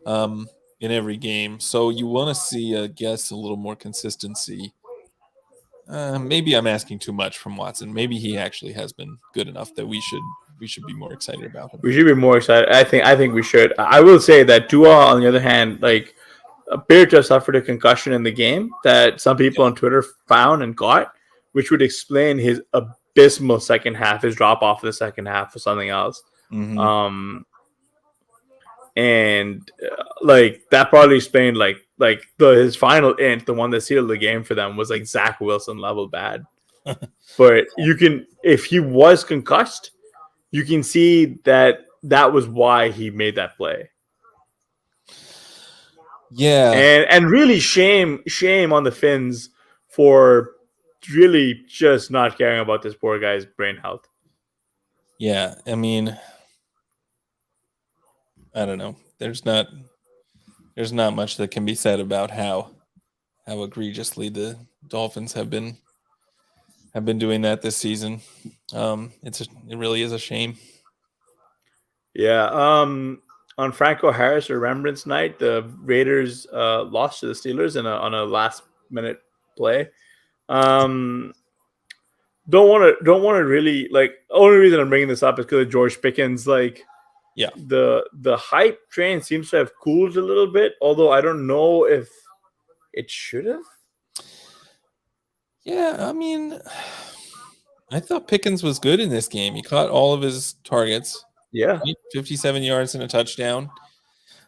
in every game. So you want to see, I guess, a little more consistency. Maybe I'm asking too much from Watson. Maybe he actually has been good enough that we should be more excited about him. We should be more excited. I think we should. I will say that Tua, on the other hand, like appeared to have suffered a concussion in the game that some people Yeah. on Twitter found and got, which would explain his abysmal second half, his drop off in the second half or something else. Mm-hmm. And like that probably explained like his final int, the one that sealed the game for them, was like Zach Wilson level bad. But you can, if he was concussed, you can see that was why he made that play. Yeah. And really shame on the Finns for really just not caring about this poor guy's brain health. Yeah. I mean, I don't know. There's not much that can be said about how egregiously the Dolphins have been doing that this season. It really is a shame. Yeah. On Franco Harris Remembrance Night, the Raiders lost to the Steelers on a last minute play. Don't want to really, like, only reason I'm bringing this up is because of George Pickens. Like, Yeah. The hype train seems to have cooled a little bit, although I don't know if it should have. Yeah, I mean, I thought Pickens was good in this game. He caught all of his targets. Yeah. 57 yards and a touchdown.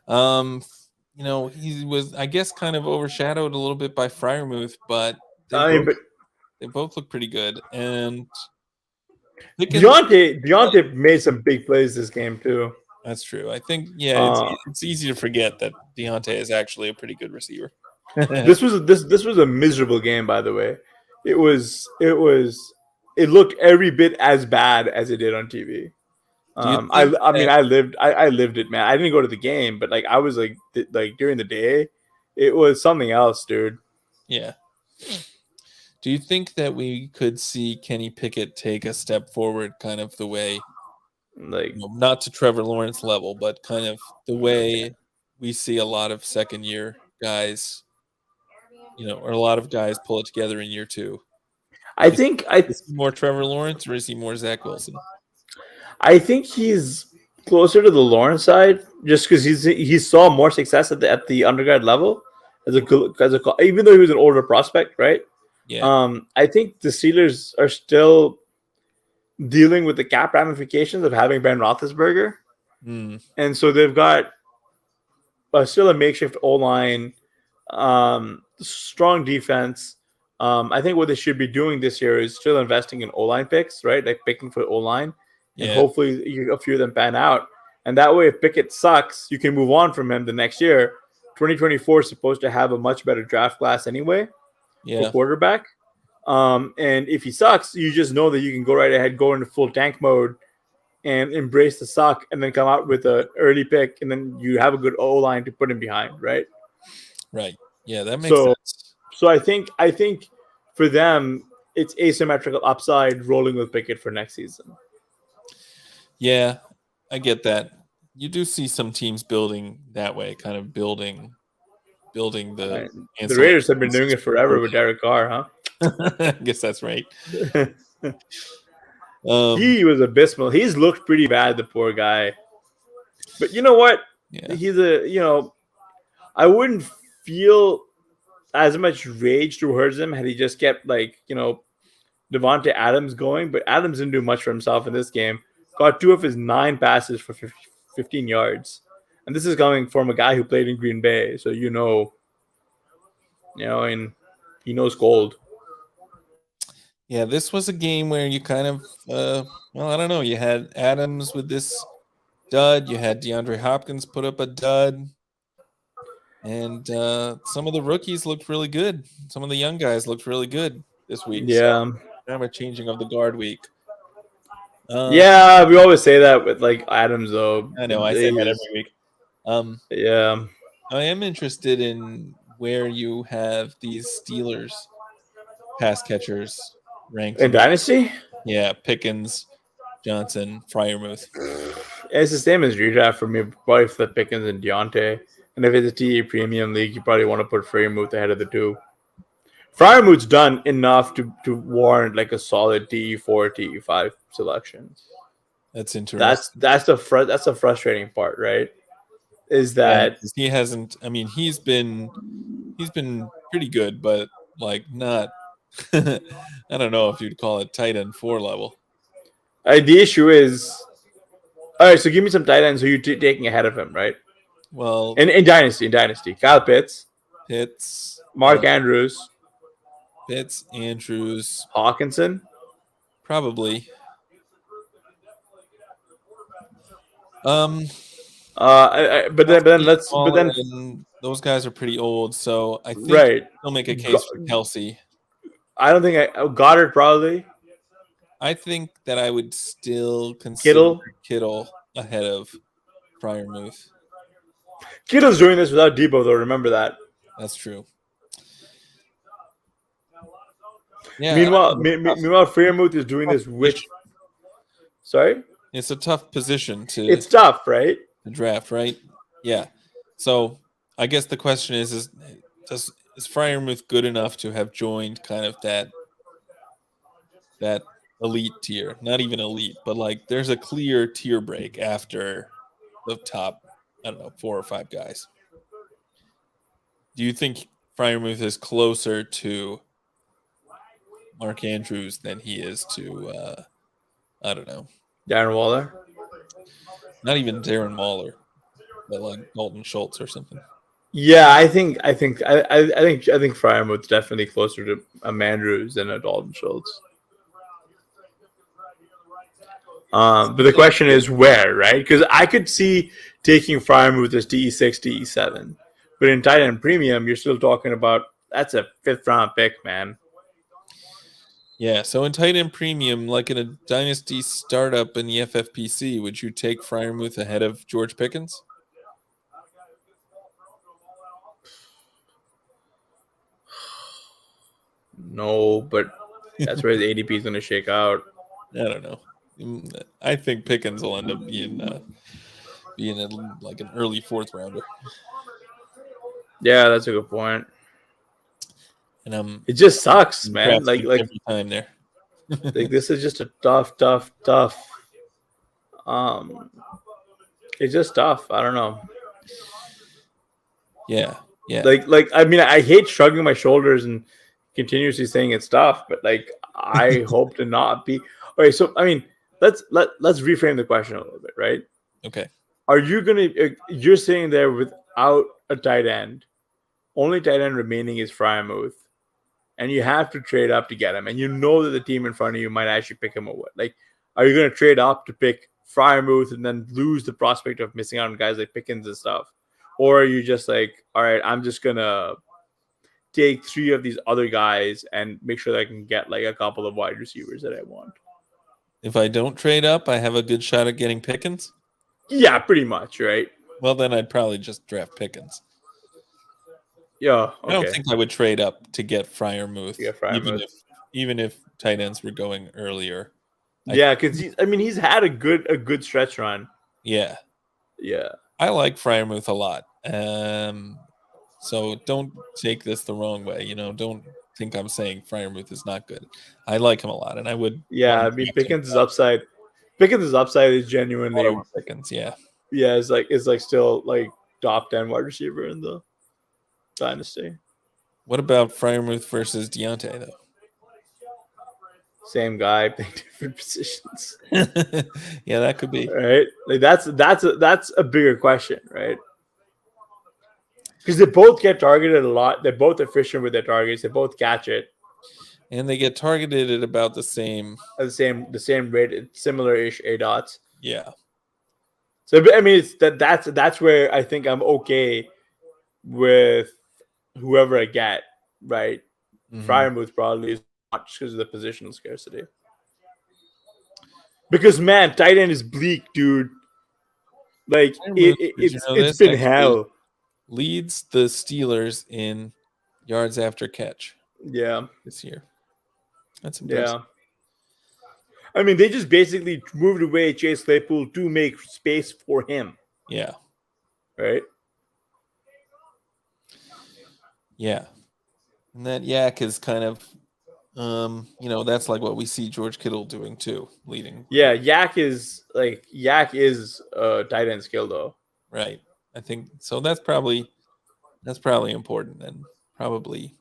He was, I guess, kind of overshadowed a little bit by Freiermuth, but they both look pretty good. And Pickens, Deontay made some big plays this game too. That's true. I think, it's easy to forget that Deontay is actually a pretty good receiver. This was a miserable game, by the way. It looked every bit as bad as it did on TV. I lived it, man. I didn't go to the game, but like I was like during the day, it was something else, dude. Yeah. Do you think that we could see Kenny Pickett take a step forward, kind of the way, like, not to Trevor Lawrence level, but kind of the way we see a lot of second year guys, or a lot of guys pull it together in year 2? I think is he more Trevor Lawrence or is he more Zach Wilson? I think he's closer to the Lawrence side, just because he saw more success at the undergrad level even though he was an older prospect, right? Yeah. I think the Steelers are still dealing with the cap ramifications of having Ben Roethlisberger, and so they've got still a makeshift O-line, strong defense. I think what they should be doing this year is still investing in O-line picks, right? Like picking for O-line. And hopefully a few of them pan out. And that way, if Pickett sucks, you can move on from him the next year. 2024 is supposed to have a much better draft class anyway for quarterback. And if he sucks, you just know that you can go right ahead, go into full tank mode, and embrace the suck, and then come out with an early pick, and then you have a good O line to put him behind, right? Right. Yeah, that makes So, sense. so I think for them it's asymmetrical upside rolling with Pickett for next season. Yeah, I get that. You do see some teams building that way, kind of building the The Raiders have been doing it forever with Derek Carr, huh? I guess that's right. He was abysmal. He's looked pretty bad, the poor guy. But you know what? Yeah. He's I wouldn't feel as much rage towards him had he just kept Devontae Adams going, but Adams didn't do much for himself in this game. Got 2 of his 9 passes for 15 yards. And this is coming from a guy who played in Green Bay, so and he knows gold. Yeah, this was a game where you kind of, I don't know. You had Adams with this dud. You had DeAndre Hopkins put up a dud. And some of the rookies looked really good. Some of the young guys looked really good this week. Yeah. So kind of a changing of the guard week. Yeah, we always say that with Adams, though. I know, I say that every week. Yeah. I am interested in where you have these Steelers pass catchers ranked. In Dynasty? Yeah, Pickens, Johnson, Freiermuth. It's the same as redraft for me. Probably for Pickens and Deontay. And if it's a TE premium league, you probably want to put Freiermuth ahead of the 2. Freiermuth's done enough to warrant a solid TE4, TE5 selection. That's interesting. That's the frustrating part, right? Is that he hasn't? I mean, he's been pretty good, but not. I don't know if you'd call it tight end 4 level. The issue is, all right. So give me some tight ends who you're taking ahead of him, right? Well, in Dynasty, Kyle Pitts, Mark Andrews, Hawkinson, probably. But then those guys are pretty old, so I think they'll make a case for Kelsey. I don't think Goddard probably. I think that I would still consider Kittle ahead of Freiermuth. Kittle's doing this without Debo, though. Remember that. That's true. Yeah. Meanwhile, Freiermuth is doing this with. Sorry. It's a tough position to. It's tough, right? The draft, right? Yeah. So I guess the question is Freiermuth good enough to have joined kind of that elite tier? Not even elite, but there's a clear tier break after the top, I don't know, 4 or 5 guys. Do you think Freiermuth is closer to Mark Andrews than he is to I don't know, Darren Waller? Not even Darren Waller, but Dalton Schultz or something. Yeah, I think Freiermuth's definitely closer to a Andrews than a Dalton Schultz. But the question is where, right? Because I could see taking Freiermuth as TE6, TE7. But in tight end premium, you're still talking about that's a 5th round pick, man. Yeah, so in tight end premium, like in a dynasty startup in the FFPC, would you take Freiermuth ahead of George Pickens? No, but that's where his ADP is going to shake out. I don't know. I think Pickens will end up being an early 4th rounder. Yeah, that's a good point. And it just sucks, man. Every time there. This is just a tough. It's just tough. I don't know. Yeah. I mean, I hate shrugging my shoulders and continuously saying it's tough, but I hope to not be. Okay, so I mean, let's reframe the question a little bit, right? Okay. Are you you're sitting there without a tight end? Only tight end remaining is Freiermuth, and you have to trade up to get him, and you know that the team in front of you might actually pick him over. Are you going to trade up to pick Freiermuth and then lose the prospect of missing out on guys like Pickens and stuff? Or are you just all right, I'm just going to take 3 of these other guys and make sure that I can get like a couple of wide receivers that I want. If I don't trade up, I have a good shot at getting Pickens. Yeah, pretty much, right? Well, then I'd probably just draft Pickens. Yeah, okay. I don't think I would trade up to get Freiermuth, Yeah, Freiermuth. even if tight ends were going earlier. Yeah, because he's had a good stretch run. Yeah. I like Freiermuth a lot. So don't take this the wrong way. Don't think I'm saying Freiermuth is not good. I like him a lot, and I would. Yeah, I mean Pickens' upside is genuinely Pickens. Yeah. Yeah, it's like still like top 10 wide receiver in the dynasty. What about Freiermuth versus Deontay though? Same guy, playing different positions. Yeah, that could be right. Like that's a bigger question, right? Because they both get targeted a lot. They're both efficient with their targets. They both catch it, and they get targeted at about the same rate, similar-ish ADOTs. Yeah. So I mean, that's where I think I'm okay with whoever I get, right? Freiermuth probably is not just because of the positional scarcity. Because man, tight end is bleak, dude. Like it's been hell. Leads the Steelers in yards after catch. Yeah, this year. That's impressive. Yeah. I mean, they just basically moved away Chase Claypool to make space for him. Yeah. Right? Yeah. And that Yak is kind of, that's like what we see George Kittle doing too, leading. Yeah, Yak is tight end skill though. Right. I think so. That's probably important and probably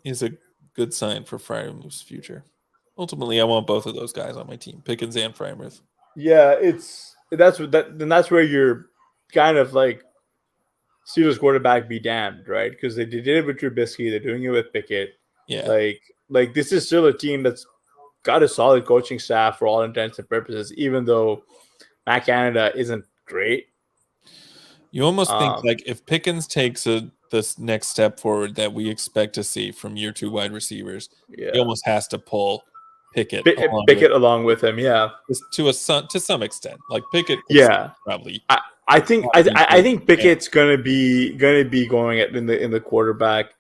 is a good sign for Freiermuth's future. Ultimately, I want both of those guys on my team, Pickens and Freiermuth. Yeah, that's where you're kind of like Steelers quarterback be damned, right? Because they did it with Trubisky, they're doing it with Pickett. Yeah, like this is still a team that's got a solid coaching staff for all intents and purposes, even though Matt Canada isn't great. You almost think like if Pickens takes this next step forward that we expect to see from year 2 wide receivers, he almost has to pull Pickett along with him, yeah, to some extent. Like Pickett, probably. I think Pickett's gonna be going in the quarterback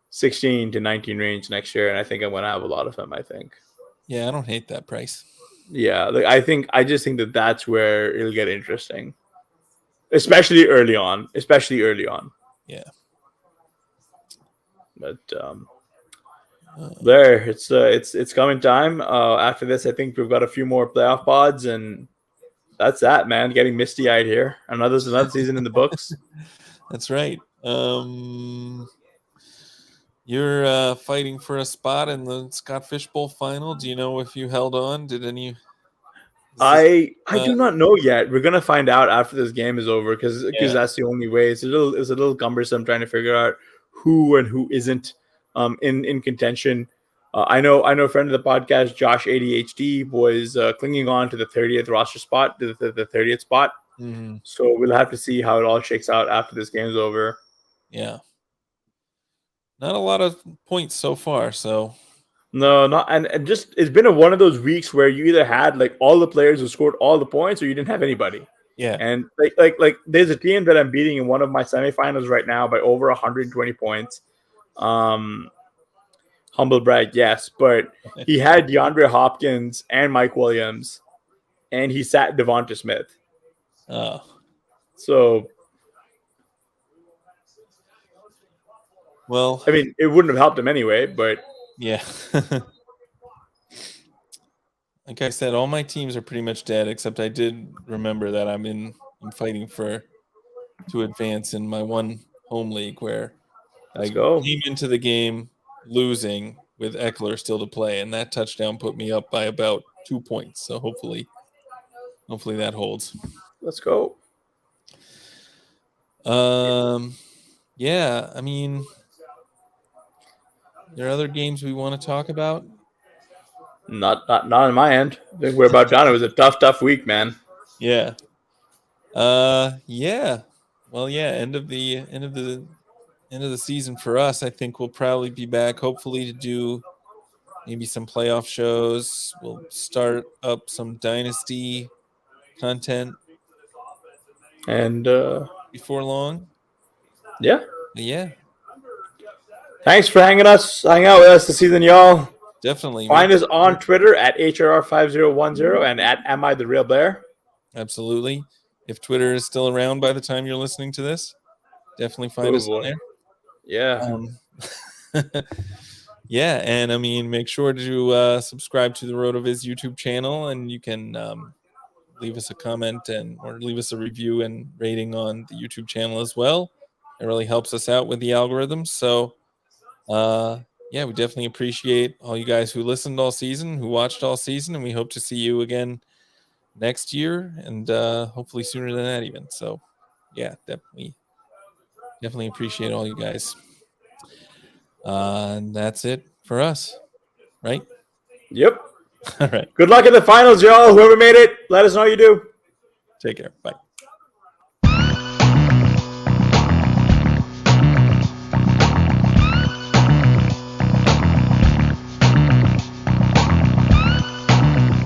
16 to 19 range next year, and I think I'm gonna have a lot of him. I think. Yeah, I don't hate that price. Yeah, like I just think that's where it'll get interesting, especially early on. Yeah. But Blair, it's coming time. After this, I think we've got a few more playoff pods, and that's that, man. Getting misty eyed here. Another season in the books. That's right. You're fighting for a spot in the Scott Fish Bowl final. Do you know if you held on? Did any? I do not know yet. We're gonna find out after this game is over because that's the only way. It's a little cumbersome trying to figure out who and who isn't in contention. I know a friend of the podcast, Josh ADHD, was clinging on to the 30th roster spot, the 30th spot. Mm-hmm. So we'll have to see how it all shakes out after this game's over. Yeah. Not a lot of points so far, so. No, not and just it's been one of those weeks where you either had like all the players who scored all the points or you didn't have anybody. Yeah. And like there's a team that I'm beating in one of my semifinals right now by over 120 points. Humble brag, yes, but he had DeAndre Hopkins and Mike Williams, and he sat Devonta Smith. So, well, I mean, it wouldn't have helped him anyway, but yeah. Like I said, all my teams are pretty much dead, except I did remember that I'm fighting to advance in my one home league where came into the game losing with Eckler still to play, and that touchdown put me up by about 2 points. So hopefully that holds. Let's go. Yeah, I mean, there are other games we want to talk about. Not on my end. I think we're about done. It was a tough week, man. Yeah. Yeah. Well, yeah. End of end of the season for us. I think we'll probably be back, hopefully, to do maybe some playoff shows. We'll start up some dynasty content And before long. yeah. But yeah, Thanks for hanging out with us this season, y'all. definitely. Find us on Twitter at HRR5010 and at Am I the Real Blair? Absolutely. If Twitter is still around by the time you're listening to this, definitely find us on there. Yeah. Yeah, and I mean, make sure to subscribe to the RotoViz YouTube channel, and you can leave us a comment or leave us a review and rating on the YouTube channel as well. It really helps us out with the algorithms. So, yeah, we definitely appreciate all you guys who listened all season, who watched all season, and we hope to see you again next year, and hopefully sooner than that even. So, yeah, definitely appreciate all you guys. And that's it for us, right? Yep. All right. Good luck in the finals, y'all. Whoever made it, let us know you do. Take care. Bye.